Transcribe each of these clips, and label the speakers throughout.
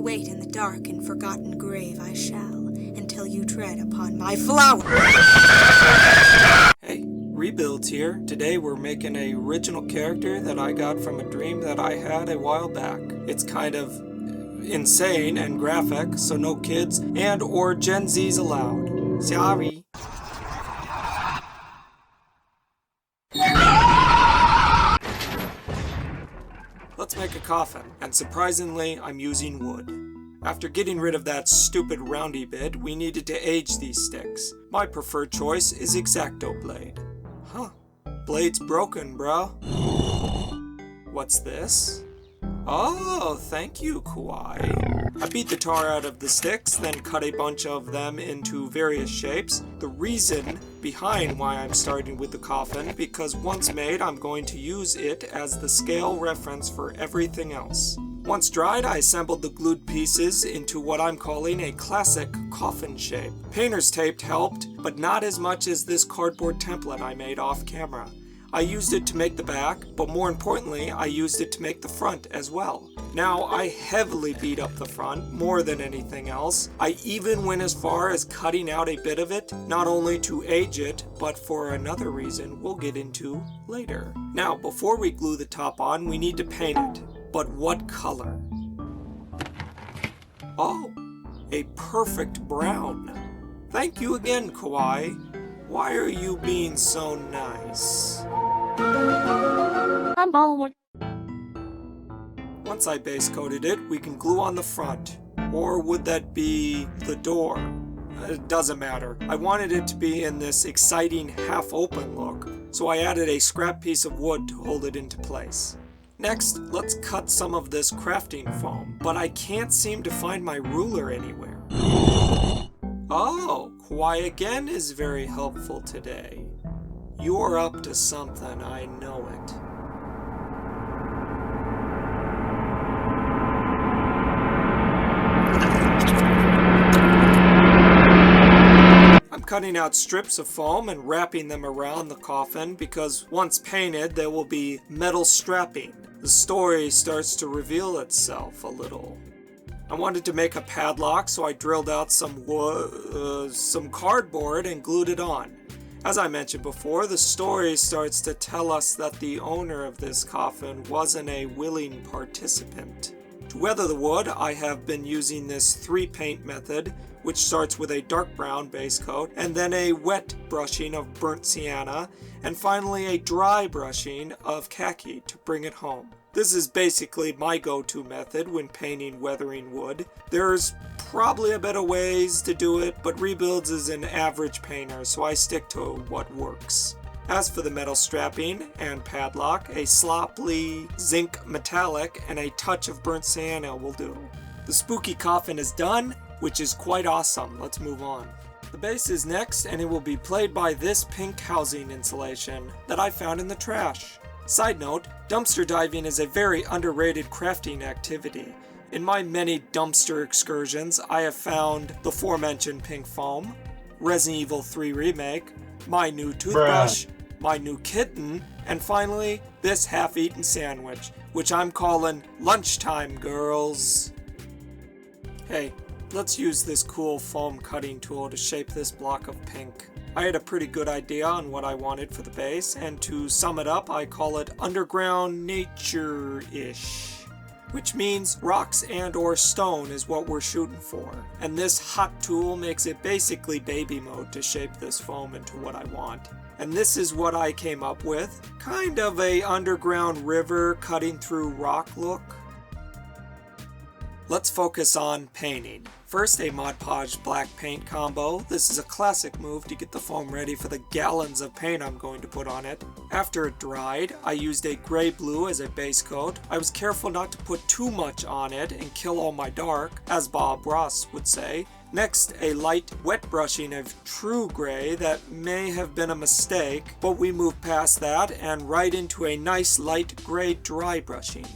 Speaker 1: Await in the dark and forgotten grave I shall, until you tread upon my flower.
Speaker 2: Hey, Rebuilds here. Today we're making a original character that I got from a dream that I had a while back. It's kind of insane and graphic, so no kids and or Gen Zs allowed. Sorry. Let's make a coffin, and surprisingly, I'm using wood. After getting rid of that stupid roundy bit, we needed to age these sticks. My preferred choice is X-Acto blade. Huh, blade's broken, bro. What's this? Oh, thank you, Kawaii. I beat the tar out of the sticks, then cut a bunch of them into various shapes. The reason behind why I'm starting with the coffin, because once made, I'm going to use it as the scale reference for everything else. Once dried, I assembled the glued pieces into what I'm calling a classic coffin shape. Painter's tape helped, but not as much as this cardboard template I made off camera. I used it to make the back, but more importantly, I used it to make the front as well. Now, I heavily beat up the front, more than anything else. I even went as far as cutting out a bit of it, not only to age it, but for another reason we'll get into later. Now, before we glue the top on, we need to paint it. But what color? Oh, a perfect brown. Thank you again, Kawaii. Why are you being so nice? Once I base coated it, we can glue on the front. Or would that be the door? It doesn't matter. I wanted it to be in this exciting half-open look, so I added a scrap piece of wood to hold it into place. Next, let's cut some of this crafting foam, but I can't seem to find my ruler anywhere. Oh, Kawaii again is very helpful today. You're up to something, I know it. I'm cutting out strips of foam and wrapping them around the coffin because once painted, there will be metal strapping. The story starts to reveal itself a little. I wanted to make a padlock, so I drilled out some wood, some cardboard and glued it on. As I mentioned before, the story starts to tell us that the owner of this coffin wasn't a willing participant. To weather the wood, I have been using this 3-paint method, which starts with a dark brown base coat, and then a wet brushing of burnt sienna, and finally a dry brushing of khaki to bring it home. This is basically my go-to method when painting weathering wood. There's probably a better ways to do it, but Rebuilds is an average painter, so I stick to what works. As for the metal strapping and padlock, a sloppy zinc metallic and a touch of burnt sienna will do. The spooky coffin is done, which is quite awesome. Let's move on. The base is next, and it will be played by this pink housing insulation that I found in the trash. Side note, dumpster diving is a very underrated crafting activity. In my many dumpster excursions, I have found the aforementioned pink foam, Resident Evil 3 Remake, my new toothbrush, my new kitten, and finally, this half-eaten sandwich, which I'm calling lunchtime, girls. Hey, let's use this cool foam cutting tool to shape this block of pink. I had a pretty good idea on what I wanted for the base, and to sum it up, I call it underground nature-ish. Which means rocks and or stone is what we're shooting for. And this hot tool makes it basically baby mode to shape this foam into what I want. And this is what I came up with. Kind of a underground river cutting through rock look. Let's focus on painting. First, a Mod Podge black paint combo. This is a classic move to get the foam ready for the gallons of paint I'm going to put on it. After it dried, I used a gray blue as a base coat. I was careful not to put too much on it and kill all my dark, as Bob Ross would say. Next, a light wet brushing of true gray that may have been a mistake, but we moved past that and right into a nice light gray dry brushing.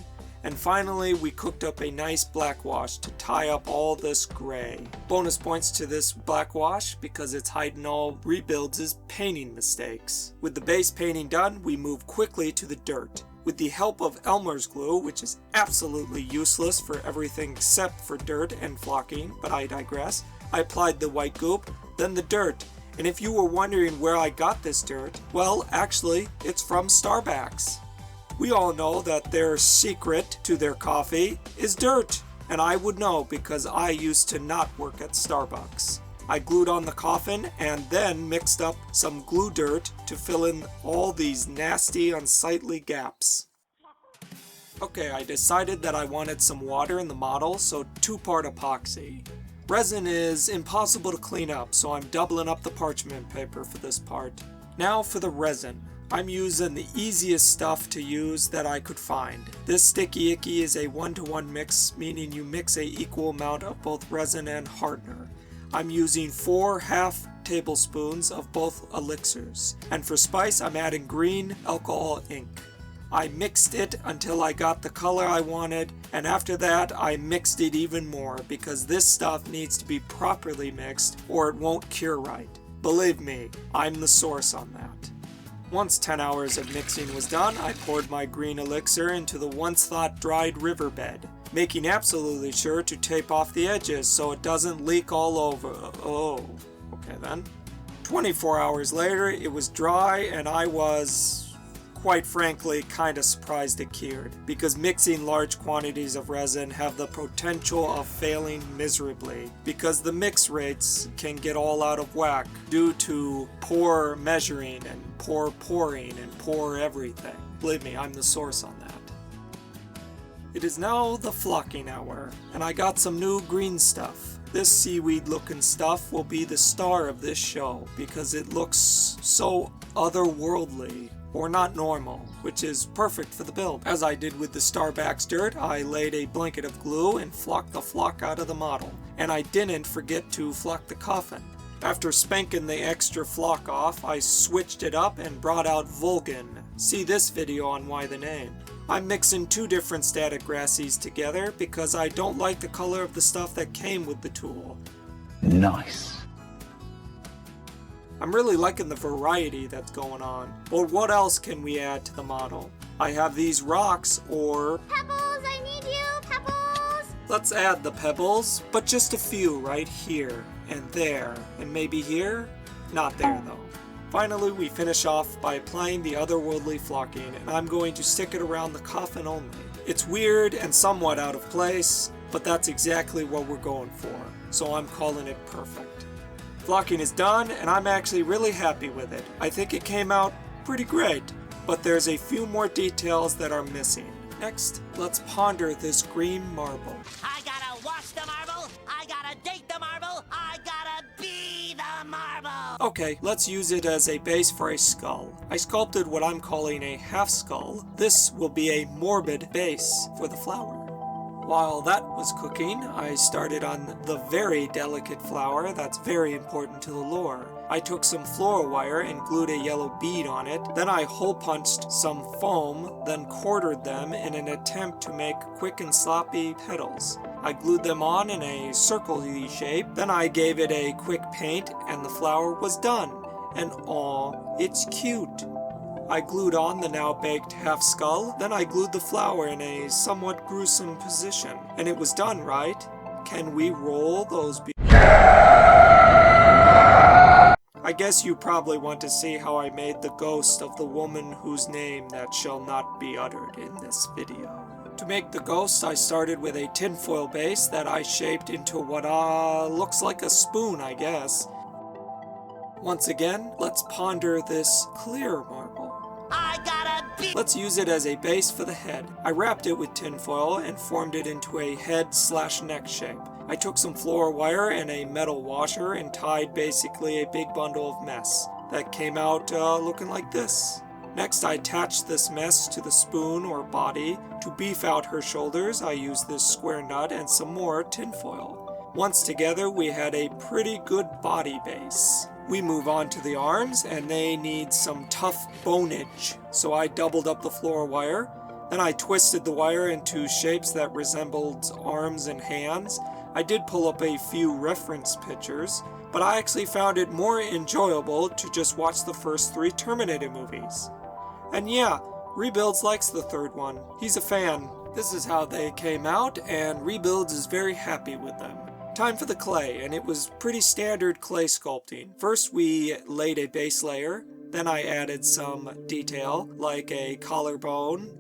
Speaker 2: And finally, we cooked up a nice black wash to tie up all this gray. Bonus points to this black wash because it's hiding all Rebuilds' painting mistakes. With the base painting done, we move quickly to the dirt. With the help of Elmer's glue, which is absolutely useless for everything except for dirt and flocking, but I digress, I applied the white goop, then the dirt. And if you were wondering where I got this dirt, well, actually, it's from Starbucks. We all know that their secret to their coffee is dirt. And I would know because I used to not work at Starbucks. I glued on the coffin and then mixed up some glue dirt to fill in all these nasty, unsightly gaps. Okay, I decided that I wanted some water in the model, so 2-part epoxy. Resin is impossible to clean up, so I'm doubling up the parchment paper for this part. Now for the resin. I'm using the easiest stuff to use that I could find. This sticky icky is a 1-to-1 mix, meaning you mix a equal amount of both resin and hardener. I'm using 4 half tablespoons of both elixirs. And for spice, I'm adding green alcohol ink. I mixed it until I got the color I wanted, and after that I mixed it even more because this stuff needs to be properly mixed or it won't cure right. Believe me, I'm the source on that. Once 10 hours of mixing was done, I poured my green elixir into the once-thought dried riverbed, making absolutely sure to tape off the edges so it doesn't leak all over. Oh, okay then. 24 hours later, it was dry and I was, quite frankly, kinda surprised it cured, because mixing large quantities of resin have the potential of failing miserably, because the mix rates can get all out of whack due to poor measuring and poor pouring and poor everything. Believe me, I'm the source on that. It is now the flocking hour, and I got some new green stuff. This seaweed looking stuff will be the star of this show, because it looks so otherworldly. Or not normal, which is perfect for the build. As I did with the Starbucks dirt, I laid a blanket of glue and flocked the flock out of the model. And I didn't forget to flock the coffin. After spanking the extra flock off, I switched it up and brought out Vulcan. See this video on why the name. I'm mixing 2 different static grassies together because I don't like the color of the stuff that came with the tool.
Speaker 3: Nice.
Speaker 2: I'm really liking the variety that's going on. But what else can we add to the model? I have these rocks or...
Speaker 4: Pebbles, I need you, Pebbles!
Speaker 2: Let's add the pebbles, but just a few right here and there, and maybe here? Not there though. Finally, we finish off by applying the otherworldly flocking, and I'm going to stick it around the coffin only. It's weird and somewhat out of place, but that's exactly what we're going for, so I'm calling it perfect. Flocking is done, and I'm actually really happy with it. I think it came out pretty great, but there's a few more details that are missing. Next, let's ponder this green marble.
Speaker 5: I gotta wash the marble, I gotta date the marble, I gotta be the marble!
Speaker 2: Okay, let's use it as a base for a skull. I sculpted what I'm calling a half skull. This will be a morbid base for the flower. While that was cooking, I started on the very delicate flower that's very important to the lore. I took some floral wire and glued a yellow bead on it, then I hole punched some foam, then quartered them in an attempt to make quick and sloppy petals. I glued them on in a circle-y shape, then I gave it a quick paint and the flower was done. And aw, it's cute. I glued on the now baked half skull, then I glued the flower in a somewhat gruesome position. And it was done, right? Can we roll those I guess you probably want to see how I made the ghost of the woman whose name that shall not be uttered in this video. To make the ghost, I started with a tinfoil base that I shaped into what looks like a spoon, I guess. Once again, let's ponder this clear marble.
Speaker 5: I gotta be...
Speaker 2: Let's use it as a base for the head. I wrapped it with tinfoil and formed it into a head/neck shape. I took some floral wire and a metal washer and tied basically a big bundle of mess. That came out looking like this. Next, I attached this mess to the spoon or body. To beef out her shoulders, I used this square nut and some more tinfoil. Once together, we had a pretty good body base. We move on to the arms, and they need some tough bonage. So I doubled up the floral wire. Then I twisted the wire into shapes that resembled arms and hands. I did pull up a few reference pictures, but I actually found it more enjoyable to just watch the first 3 Terminator movies. And yeah, Rebuilds likes the third one. He's a fan. This is how they came out, and Rebuilds is very happy with them. Time for the clay, and it was pretty standard clay sculpting. First we laid a base layer, then I added some detail, like a collarbone,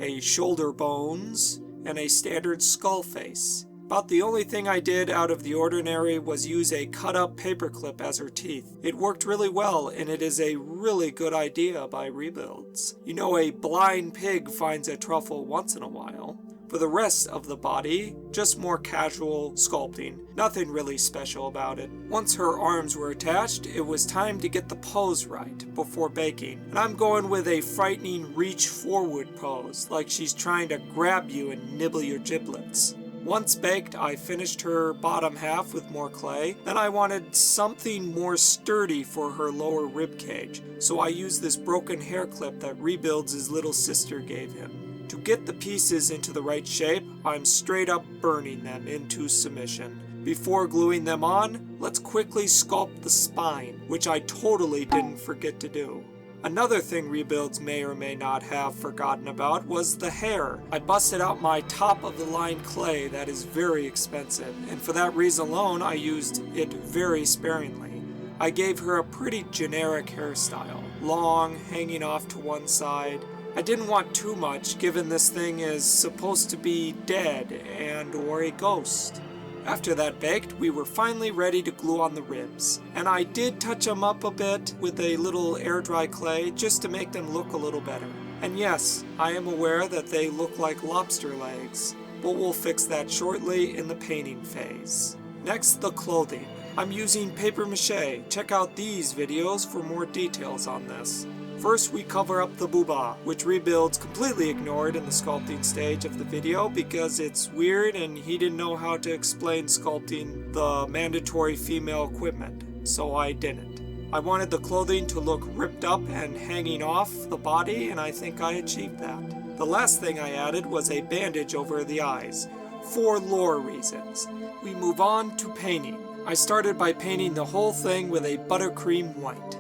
Speaker 2: a shoulder bones, and a standard skull face. About the only thing I did out of the ordinary was use a cut-up paperclip as her teeth. It worked really well, and it is a really good idea by Rebuilds. You know, a blind pig finds a truffle once in a while. For the rest of the body, just more casual sculpting. Nothing really special about it. Once her arms were attached, it was time to get the pose right before baking. And I'm going with a frightening reach forward pose, like she's trying to grab you and nibble your giblets. Once baked, I finished her bottom half with more clay. Then I wanted something more sturdy for her lower rib cage, so I used this broken hair clip that Rebuilds' little sister gave him. To get the pieces into the right shape, I'm straight up burning them into submission. Before gluing them on, let's quickly sculpt the spine, which I totally didn't forget to do. Another thing Rebuilds may or may not have forgotten about was the hair. I busted out my top-of-the-line clay that is very expensive, and for that reason alone, I used it very sparingly. I gave her a pretty generic hairstyle, long, hanging off to one side. I didn't want too much, given this thing is supposed to be dead and or a ghost. After that baked, we were finally ready to glue on the ribs, and I did touch them up a bit with a little air-dry clay just to make them look a little better. And yes, I am aware that they look like lobster legs, but we'll fix that shortly in the painting phase. Next, the clothing. I'm using paper mache. Check out these videos for more details on this. First, we cover up the booba, which Rebuilds completely ignored in the sculpting stage of the video because it's weird and he didn't know how to explain sculpting the mandatory female equipment, so I didn't. I wanted the clothing to look ripped up and hanging off the body, and I think I achieved that. The last thing I added was a bandage over the eyes, for lore reasons. We move on to painting. I started by painting the whole thing with a buttercream white.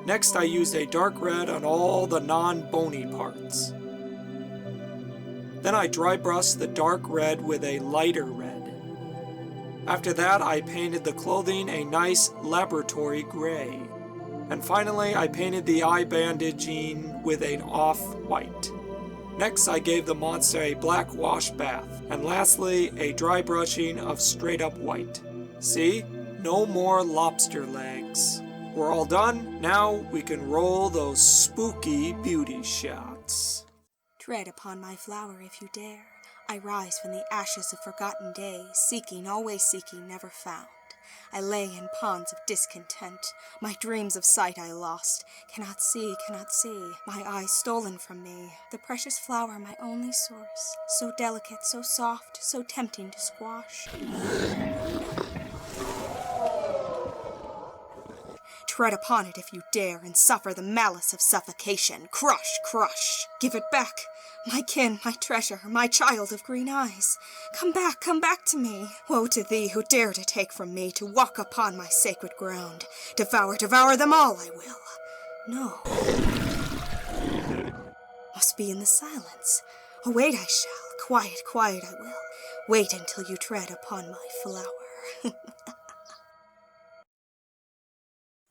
Speaker 2: Next, I used a dark red on all the non-bony parts. Then I dry brushed the dark red with a lighter red. After that, I painted the clothing a nice laboratory gray. And finally, I painted the eye bandaging with an off-white. Next, I gave the monster a black wash bath. And lastly, a dry brushing of straight-up white. See? No more lobster legs. We're all done. Now we can roll those spooky beauty shots.
Speaker 1: Tread upon my flower if you dare. I rise from the ashes of forgotten days, seeking, always seeking, never found. I lay in ponds of discontent. My dreams of sight I lost. Cannot see, my eyes stolen from me. The precious flower, my only source. So delicate, so soft, so tempting to squash. Tread upon it if you dare, and suffer the malice of suffocation. Crush, crush. Give it back. My kin, my treasure, my child of green eyes. Come back to me. Woe to thee who dare to take from me, to walk upon my sacred ground. Devour them all, I will. No. Must be in the silence. Await I shall. Quiet I will. Wait until you tread upon my flower.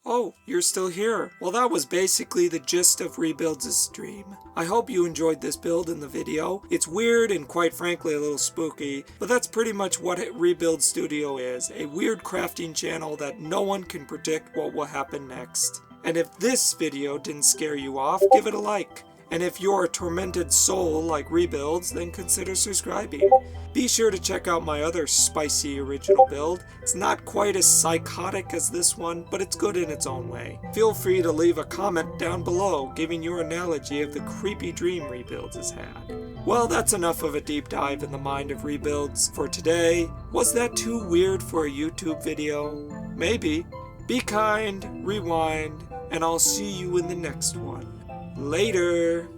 Speaker 2: Oh, you're still here. Well, that was basically the gist of Rebuilds' stream. I hope you enjoyed this build in the video. It's weird and quite frankly a little spooky, but that's pretty much what Rebuild Studio is, a weird crafting channel that no one can predict what will happen next. And if this video didn't scare you off, give it a like. And if you're a tormented soul like Rebuilds, then consider subscribing. Be sure to check out my other spicy original build. It's not quite as psychotic as this one, but it's good in its own way. Feel free to leave a comment down below giving your analogy of the creepy dream Rebuilds has had. Well, that's enough of a deep dive in the mind of Rebuilds for today. Was that too weird for a YouTube video? Maybe. Be kind, rewind, and I'll see you in the next one. Later!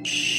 Speaker 2: Bye.